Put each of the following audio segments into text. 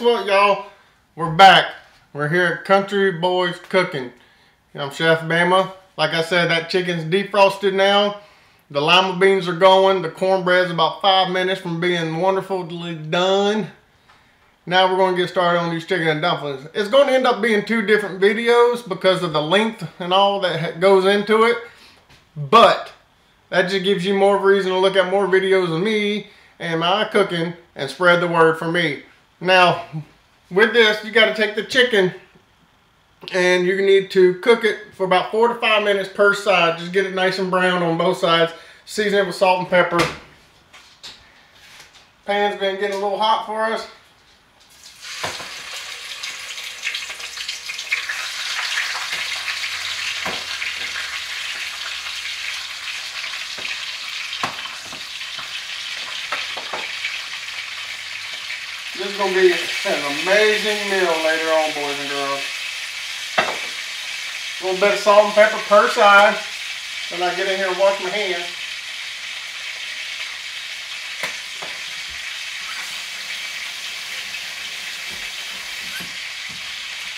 guess what, y'all? We're back. We're here at Country Boys Cooking. I'm Chef Bama. Like I said, that chicken's defrosted now. The lima beans are going. The cornbread's about 5 minutes from being wonderfully done. Now we're going to get started on these chicken and dumplings. It's going to end up being 2 different videos because of the length and all that goes into it. But that just gives you more reason to look at more videos of me and my cooking and spread the word for me. Now, with this, you got to take the chicken and you need to cook it for about 4 to 5 minutes per side. Just get it nice and brown on both sides. Season it with salt and pepper. Pan's been getting a little hot for us. This is going to be an amazing meal later on, boys and girls. A little bit of salt and pepper per side. Then I get in here and wash my hands.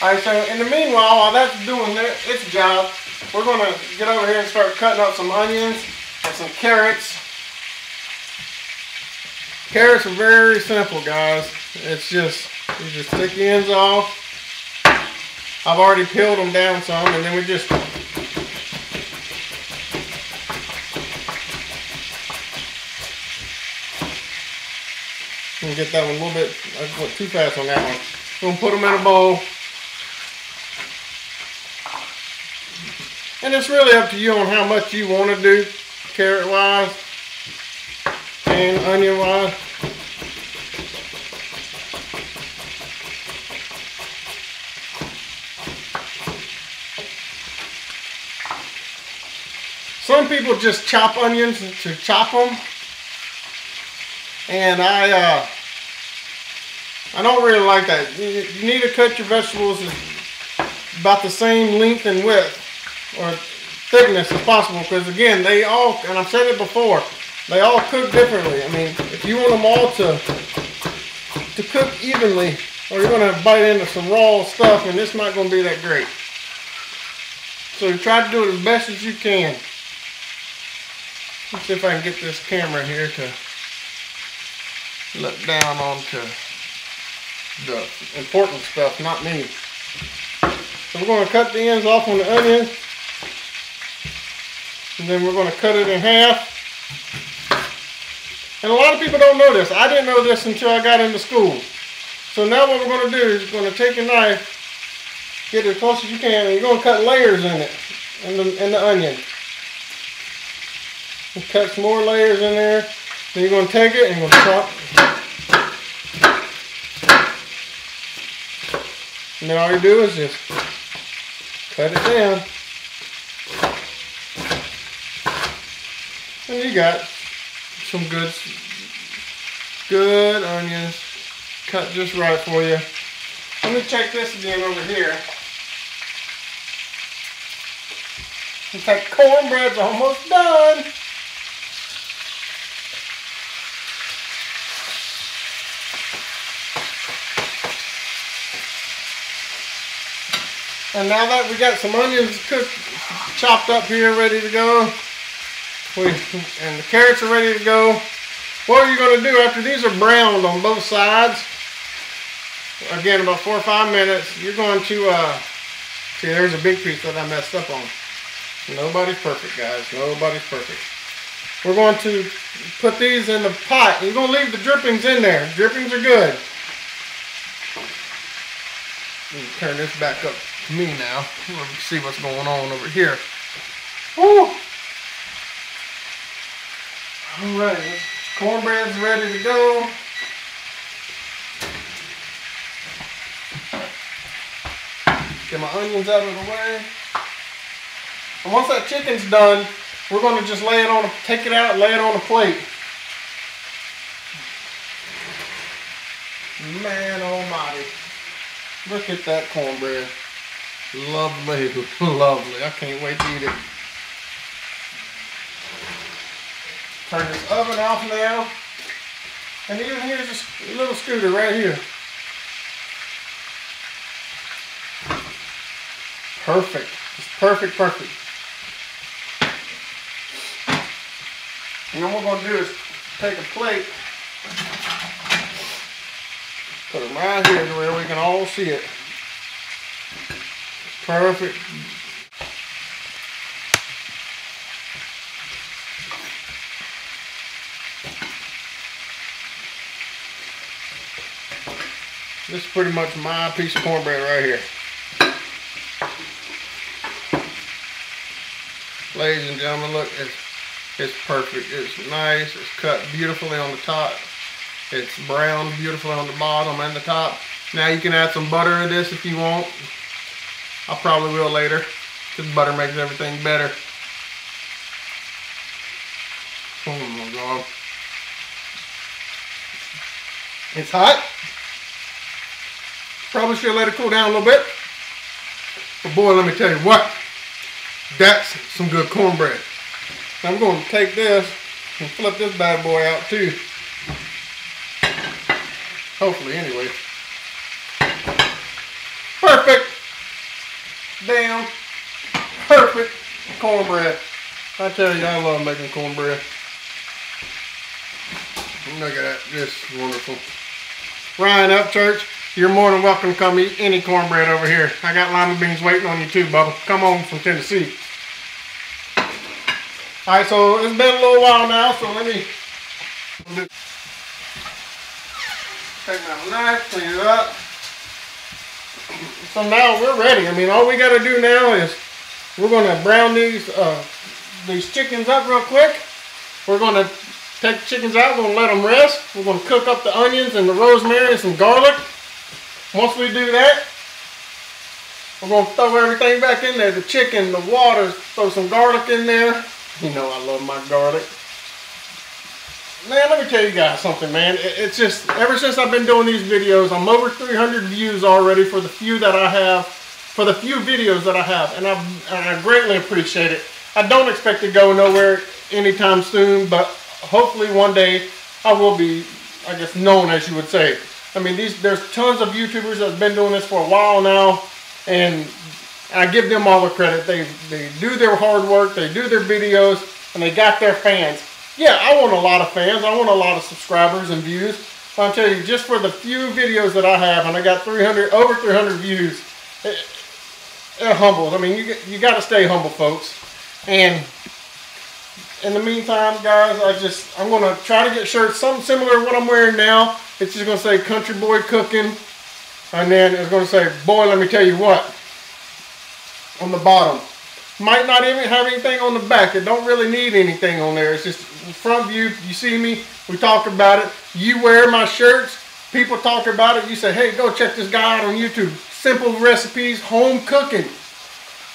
Alright, so in the meanwhile, while that's doing its job, we're going to get over here and start cutting up some onions and some carrots. Carrots are very simple, guys. It's just, you just take the ends off. I've already peeled them down some, and then we just get that one a little bit. I went too fast on that one. We're gonna put them in a bowl, and it's really up to you on how much you want to do, carrot wise and onion wise. Some people just chop onions to chop them, and I don't really like that. You need to cut your vegetables about the same length and width or thickness as possible, because again, they all, and I've said it before, they all cook differently. I mean, if you want them all to cook evenly, or you're going to bite into some raw stuff, and it's not going to be that great. So try to do it as best as you can. Let's see if I can get this camera here to look down onto the important stuff, not me. So we're going to cut the ends off on the onion, and then we're going to cut it in half. And a lot of people don't know this. I didn't know this until I got into school. So now what we're going to do is we're going to take a knife, get it as close as you can, and you're going to cut layers in it, in the onion. And cut some more layers in there. Then you're going to take it and you're going to chop. And then all you do is just cut it down. And you got some good onions cut just right for you. Let me check this again over here. In fact, cornbread's almost done. And now that we got some onions cooked, chopped up here, ready to go, and the carrots are ready to go, what are you going to do after these are browned on both sides? Again, about 4 or 5 minutes, you're going to, see, there's a big piece that I messed up on. Nobody's perfect, guys. Nobody's perfect. We're going to put these in the pot. You're going to leave the drippings in there. Drippings are good. Let me turn this back up to me now. Let's see what's going on over here. Woo! Alright, cornbread's ready to go. Get my onions out of the way. And once that chicken's done, we're going to just lay it on, take it out and lay it on a plate. Man almighty. Look at that cornbread. Lovely, lovely. I can't wait to eat it. Turn this oven off now. And even here's a little scooter right here. perfect. It's perfect, perfect. And then what we're going to do is take a plate, put it right here to where we can all see it. Perfect. This is pretty much my piece of cornbread right here. Ladies and gentlemen, look, it's perfect. It's nice. It's cut beautifully on the top. It's browned beautifully on the bottom and the top. Now you can add some butter to this if you want. I probably will later, because butter makes everything better. Oh my God. It's hot. Probably should let it cool down a little bit. But boy, let me tell you what. That's some good cornbread. I'm going to take this and flip this bad boy out too. Hopefully, anyway. Perfect. Damn. Perfect cornbread. I tell you, I love making cornbread. Look at that. Just wonderful. Ryan Upchurch, you're more than welcome to come eat any cornbread over here. I got lima beans waiting on you too, Bubba. Come home from Tennessee. Alright, so it's been a little while now, so let me take my knife, clean it up. So now we're ready. I mean, all we got to do now is we're going to brown these chickens up real quick. We're going to take the chickens out, we're going to let them rest. We're going to cook up the onions and the rosemary and some garlic. Once we do that, we're going to throw everything back in there. The chicken, the water, throw some garlic in there. You know I love my garlic. Man, let me tell you guys something, man. It's just, ever since I've been doing these videos, I'm over 300 views already for the few that I have, for the few videos that I have, and I greatly appreciate it. I don't expect to go nowhere anytime soon, but hopefully one day I will be, I guess, known, as you would say. I mean, there's tons of YouTubers that have been doing this for a while now, and I give them all the credit. They do their hard work, they do their videos, and they got their fans. Yeah, I want a lot of fans, I want a lot of subscribers and views. But I'll tell you, just for the few videos that I have, and I got over 300 views, it humbles. I mean, you got to stay humble, folks. And in the meantime, guys, I'm going to try to get shirts, something similar to what I'm wearing now. It's just going to say Country Boy Cooking. And then it's going to say, boy, let me tell you what, on the bottom. Might not even have anything on the back. It don't really need anything on there. It's just front view. You see me, we talk about it. You wear my shirts, people talk about it. You say, hey, go check this guy out on YouTube. Simple recipes, home cooking.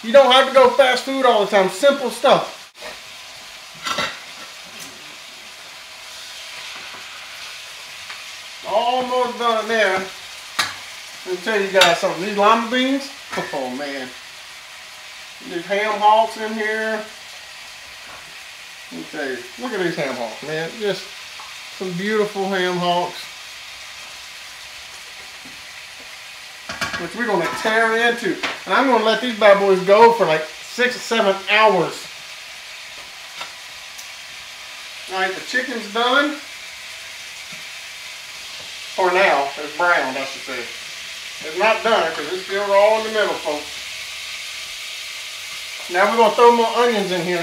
You don't have to go fast food all the time. Simple stuff. Almost done there. Let me tell you guys something. These lima beans, oh man. There's ham hocks in here. Let me tell you, look at these ham hocks, man. Just some beautiful ham hocks, which we're going to tear into. And I'm going to let these bad boys go for like 6 or 7 hours. Alright, the chicken's done. For now, it's browned, I should say. It's not done because it's still raw in the middle, folks. Now we're going to throw more onions in here.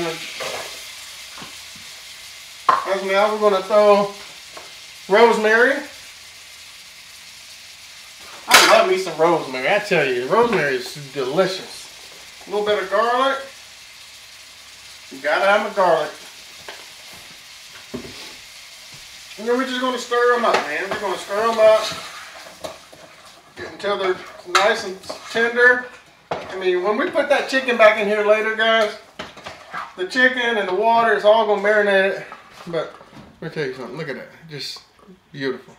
Now we're going to throw rosemary. I love me some rosemary. I tell you, rosemary is delicious. A little bit of garlic. You gotta have the garlic. And then we're just going to stir them up, man. We're going to stir them up until they're nice and tender. I mean, when we put that chicken back in here later, guys, the chicken and the water is all going to marinate it. But let me tell you something. Look at that. Just beautiful.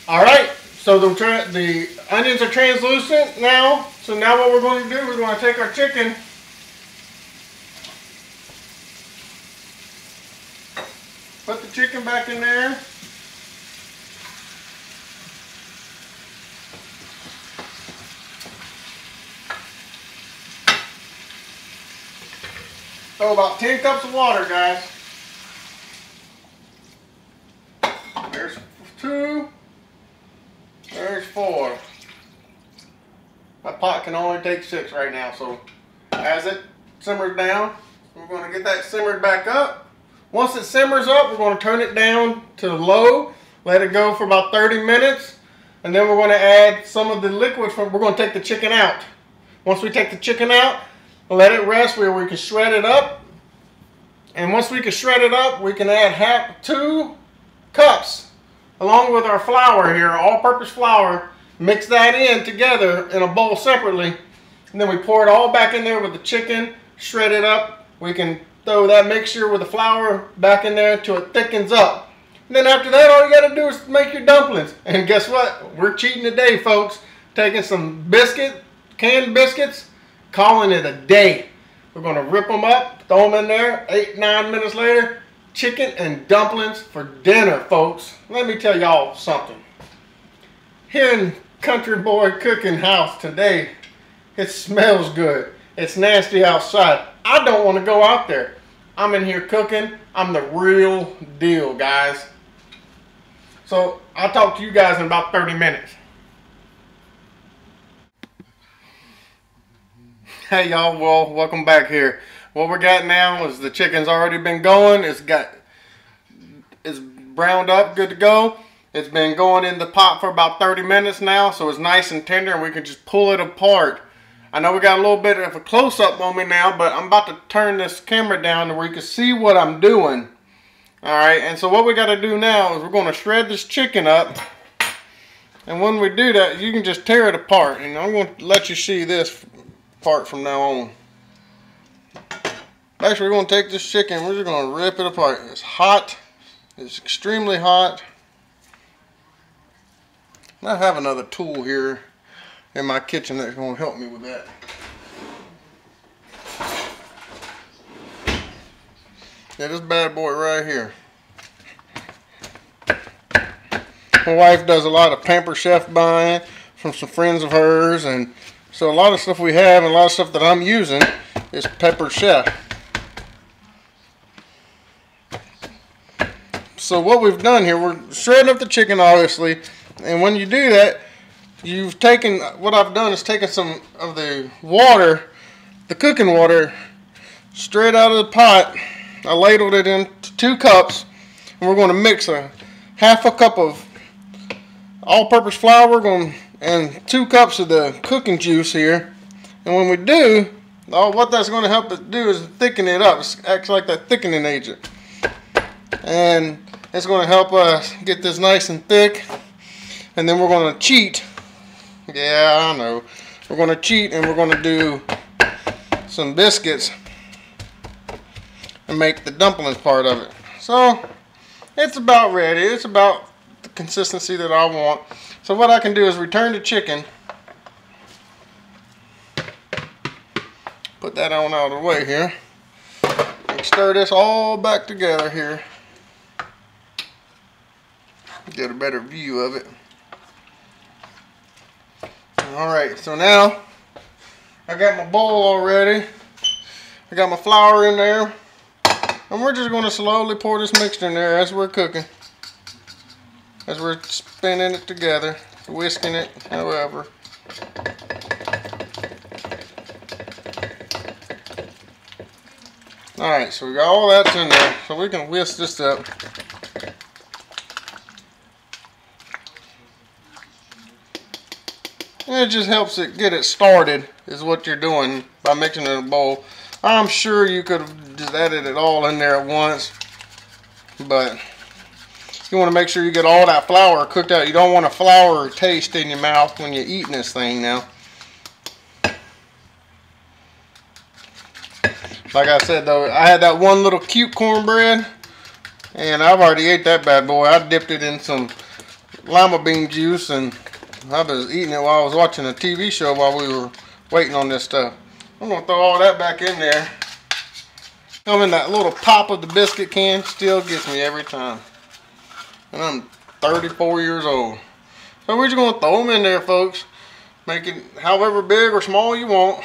All right. So the onions are translucent now. So now what we're going to do, we're going to take our chicken, put the chicken back in there. throw about 10 cups of water, guys. There's 2. There's 4. My pot can only take 6 right now, so as it simmers down, we're going to get that simmered back up. Once it simmers up, we're going to turn it down to low, let it go for about 30 minutes, and then we're going to add some of the liquid we're going to take the chicken out. Once we take the chicken out, let it rest where we can shred it up. And once we can shred it up, we can add 2 cups along with our flour here, all-purpose flour. Mix that in together in a bowl separately. And then we pour it all back in there with the chicken, shred it up. We can throw that mixture with the flour back in there till it thickens up. And then after that, all you got to do is make your dumplings. And guess what? We're cheating today, folks. Taking some canned biscuits, calling it a day. We're going to rip them up, throw them in there, 8-9 minutes later, chicken and dumplings for dinner, folks. Let me tell y'all something. Here in Country Boy Cooking House today, it smells good. It's nasty outside. I don't want to go out there. I'm in here cooking. I'm the real deal, guys. So I'll talk to you guys in about 30 minutes. Hey y'all, well, welcome back here. What we got now is the chicken's already been going. It's browned up, good to go. It's been going in the pot for about 30 minutes now, so it's nice and tender and we can just pull it apart. I know we got a little bit of a close-up on me now, but I'm about to turn this camera down to where you can see what I'm doing. Alright, and so what we got to do now is we're going to shred this chicken up. And when we do that, you can just tear it apart. And I'm going to let you see this part from now on. Actually, we're going to take this chicken, we're just going to rip it apart. It's hot. It's extremely hot. I have another tool here in my kitchen that's going to help me with that. Yeah, this bad boy right here. My wife does a lot of Pamper Chef buying from some friends of hers, and so a lot of stuff we have and a lot of stuff that I'm using is Pamper Chef. So what we've done here, we're shredding up the chicken obviously, and when you do that, what I've done is taken some of the water, the cooking water, straight out of the pot. I ladled it into 2 cups, and we're going to mix half a cup of all-purpose flour and 2 cups of the cooking juice here. And when we do, what that's going to help it do is thicken it up. It acts like that thickening agent. And it's going to help us get this nice and thick. And then we're going to cheat. Yeah, I know. We're going to cheat and we're going to do some biscuits and make the dumplings part of it. So it's about ready. It's about the consistency that I want. So what I can do is return the chicken. Put that on out of the way here. And stir this all back together here. Get a better view of it. Alright, so now I got my bowl already. I got my flour in there. And we're just going to slowly pour this mixture in there as we're cooking. As we're spinning it together, whisking it, however. Alright, so we got all that in there. So we can whisk this up. And it just helps it get it started, is what you're doing by mixing it in a bowl. I'm sure you could have just added it all in there at once, but you want to make sure you get all that flour cooked out. You don't want a flour taste in your mouth when you're eating this thing now. Like I said though, I had that one little cute cornbread, and I've already ate that bad boy. I dipped it in some lima bean juice, and I was eating it while I was watching a TV show while we were waiting on this stuff. I'm going to throw all that back in there. Having that little pop of the biscuit can still gets me every time. And I'm 34 years old. So we're just going to throw them in there, folks. Make it however big or small you want.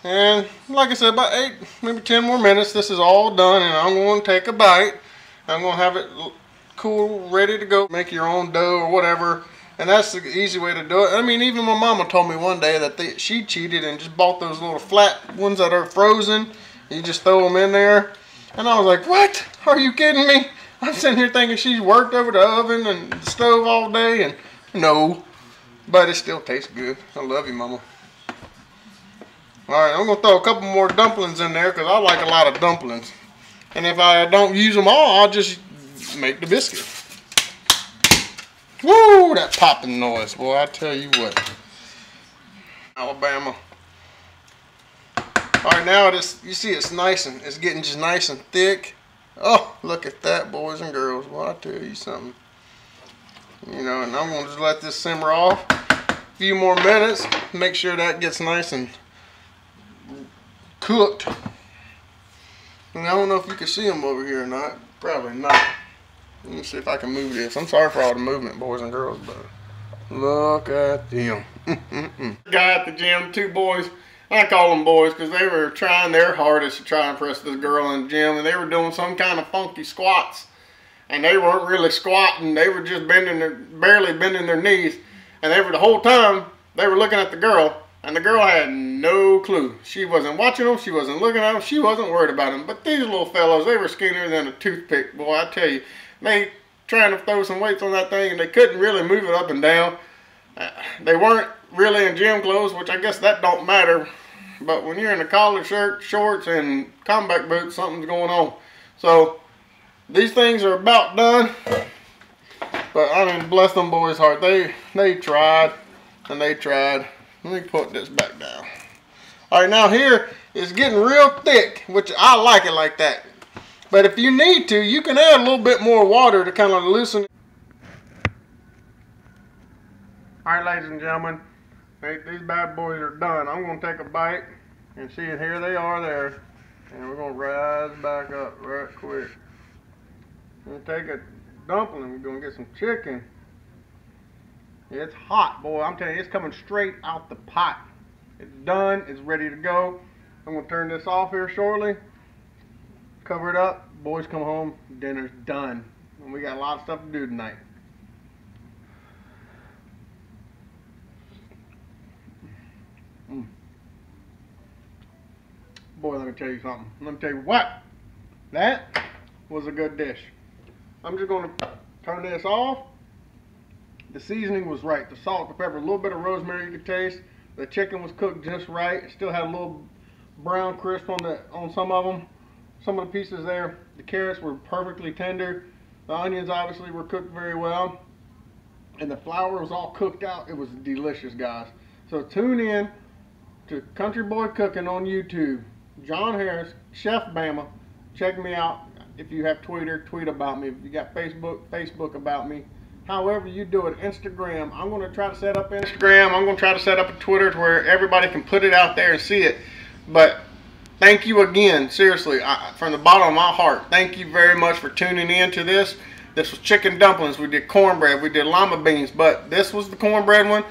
And like I said, about 8, maybe 10 more minutes, this is all done, and I'm going to take a bite. I'm going to have it cool, ready to go. Make your own dough or whatever, and that's the easy way to do it. I mean, even my mama told me one day that she cheated and just bought those little flat ones that are frozen. You just throw them in there. And I was like, what? Are you kidding me? I'm sitting here thinking she's worked over the oven and the stove all day, and no. But it still tastes good. I love you, Mama. Alright, I'm going to throw a couple more dumplings in there because I like a lot of dumplings. And if I don't use them all, I'll just make the biscuit. Woo! That popping noise, boy, I tell you what. Alabama. Alright, now you see it's nice and it's getting just nice and thick. Oh, look at that, boys and girls. Well, I tell you something. You know, and I'm going to just let this simmer off a few more minutes. Make sure that gets nice and cooked. And I don't know if you can see them over here or not. Probably not. Let me see if I can move this. I'm sorry for all the movement, boys and girls, but look at them. Guy at the gym, 2 boys. I call them boys because they were trying their hardest to try and impress this girl in the gym, and they were doing some kind of funky squats, and they weren't really squatting. They were just barely bending their knees, and the whole time they were looking at the girl, and the girl had no clue. She wasn't watching them. She wasn't looking at them. She wasn't worried about them. But these little fellows, they were skinnier than a toothpick, boy. I tell you, they trying to throw some weights on that thing, and they couldn't really move it up and down. They weren't really in gym clothes, which I guess that don't matter. But when you're in a collar shirt, shorts, and combat boots, something's going on. So these things are about done. But I mean, bless them boys' heart. They tried and they tried. Let me put this back down. All right, now here it's getting real thick, which I like it like that. But if you need to, you can add a little bit more water to kind of loosen it. All right, ladies and gentlemen, these bad boys are done. I'm going to take a bite and see it. Here they are there. And we're going to rise back up right quick. We're going to take a dumpling. We're going to get some chicken. It's hot, boy. I'm telling you, it's coming straight out the pot. It's done. It's ready to go. I'm going to turn this off here shortly. Cover it up. Boys come home. Dinner's done. And we got a lot of stuff to do tonight. Boy, let me tell you something. Let me tell you what. That was a good dish. I'm just going to turn this off. The seasoning was right. The salt, the pepper, a little bit of rosemary you could taste. The chicken was cooked just right. It still had a little brown crisp on some of them. Some of the pieces there. The carrots were perfectly tender. The onions obviously were cooked very well. And the flour was all cooked out. It was delicious, guys. So tune in to Country Boy Cooking on YouTube. John Harris, Chef Bama. Check me out. If you have Twitter, tweet about me. If you got Facebook, Facebook about me. However you do it, Instagram. I'm going to try to set up Instagram. I'm going to try to set up a Twitter to where everybody can put it out there and see it. But thank you again, seriously, from the bottom of my heart. Thank you very much for tuning in to this. This was chicken dumplings. We did cornbread. We did lima beans. But this was the cornbread one.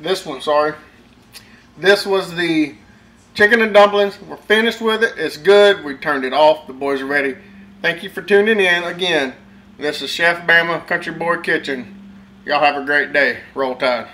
This was the chicken and dumplings. We're finished with it. It's good. We turned it off. The boys are ready. Thank you for tuning in again. This is Chef Bama, Country Boy Kitchen. Y'all have a great day. Roll Tide.